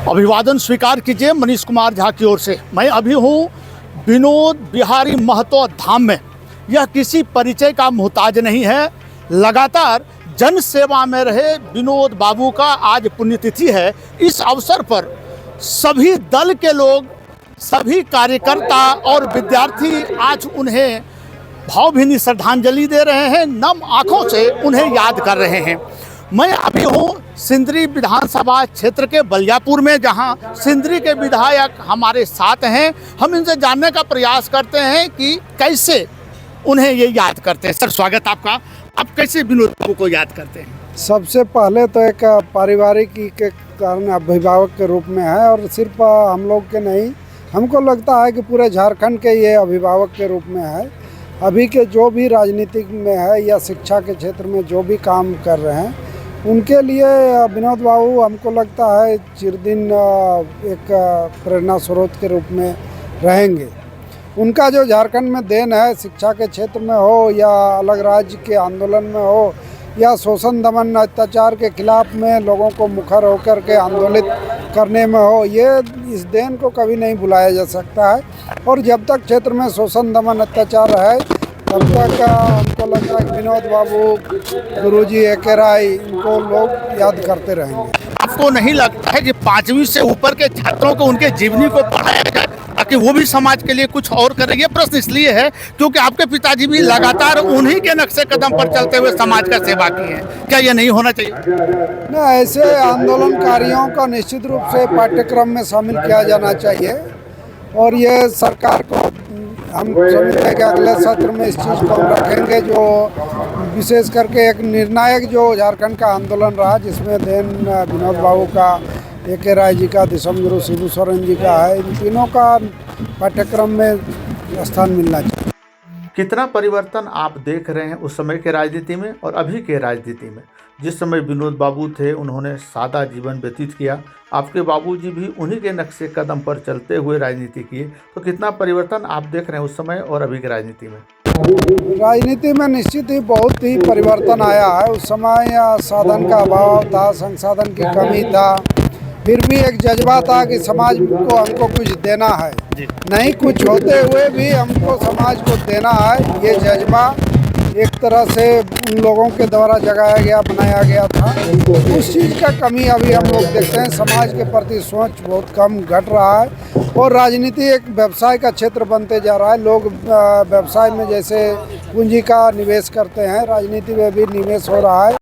अभिवादन स्वीकार कीजिए मनीष कुमार झा की ओर से। मैं अभी हूँ विनोद बिहारी महतो धाम में। यह किसी परिचय का मोहताज नहीं है। लगातार जन सेवा में रहे विनोद बाबू का आज पुण्यतिथि है। इस अवसर पर सभी दल के लोग, सभी कार्यकर्ता और विद्यार्थी आज उन्हें भावभीनी श्रद्धांजलि दे रहे हैं, नम आंखों से उन्हें याद कर रहे हैं। मैं अभी हूँ सिंदरी विधानसभा क्षेत्र के बलियापुर में, जहां सिंदरी के विधायक हमारे साथ हैं। हम इनसे जानने का प्रयास करते हैं कि कैसे उन्हें ये याद करते हैं। सर, स्वागत आपका। आप कैसे विनोद बाबू को याद करते हैं? सबसे पहले तो एक पारिवारिक के कारण अभिभावक के रूप में है, और सिर्फ हम लोग के नहीं, हमको लगता है कि पूरे झारखंड के ये अभिभावक के रूप में है। अभी के जो भी राजनीतिक में है या शिक्षा के क्षेत्र में जो भी काम कर रहे हैं, उनके लिए विनोद बाबू हमको लगता है चिरदिन एक प्रेरणा स्रोत के रूप में रहेंगे। उनका जो झारखंड में देन है, शिक्षा के क्षेत्र में हो या अलग राज्य के आंदोलन में हो या शोषण दमन अत्याचार के खिलाफ में लोगों को मुखर होकर के आंदोलित करने में हो, ये इस देन को कभी नहीं भुलाया जा सकता है। और जब तक क्षेत्र में शोषण दमन अत्याचार है, तब तक हमको लगता है विनोद बाबू, गुरुजी ए.के. राय, इनको लोग याद करते रहेंगे। आपको नहीं लगता है कि 5वीं से ऊपर के छात्रों को उनके जीवनी को पढ़ाया जाए ताकि वो भी समाज के लिए कुछ और करें? ये प्रश्न इसलिए है क्योंकि आपके पिताजी भी लगातार उन्हीं के नक्शे कदम पर चलते हुए समाज का सेवा की है। क्या ये नहीं होना चाहिए? ना, ऐसे आंदोलनकारियों का निश्चित रूप से पाठ्यक्रम में शामिल किया जाना चाहिए। और ये सरकार को हम समझते हैं कि अगले सत्र में इस चीज़ को हम रखेंगे, जो विशेष करके एक निर्णायक जो झारखंड का आंदोलन रहा, जिसमें देन विनोद बाबू का, ए.के. राय जी का, दिसम गुरु शिबू सोरेन जी का है। इन तीनों का पाठ्यक्रम में स्थान मिलना चाहिए। कितना परिवर्तन आप देख रहे हैं उस समय के राजनीति में और अभी के राजनीति में? जिस समय विनोद बाबू थे, उन्होंने सादा जीवन व्यतीत किया। आपके बाबूजी भी उन्हीं के नक्शे कदम पर चलते हुए राजनीति किए। तो कितना परिवर्तन आप देख रहे हैं उस समय और अभी की राजनीति में? राजनीति में निश्चित ही बहुत ही परिवर्तन आया है। उस समय साधन का अभाव था, संसाधन की कमी था, फिर भी एक जज्बा था कि समाज को हमको कुछ देना है। नहीं कुछ होते हुए भी हमको समाज को देना है, ये जज्बा एक तरह से उन लोगों के द्वारा जगाया गया, बनाया गया था। उस चीज़ का कमी अभी हम लोग देखते हैं। समाज के प्रति सोच बहुत कम घट रहा है, और राजनीति एक व्यवसाय का क्षेत्र बनते जा रहा है। लोग व्यवसाय में जैसे पूंजी का निवेश करते हैं, राजनीति में भी निवेश हो रहा है।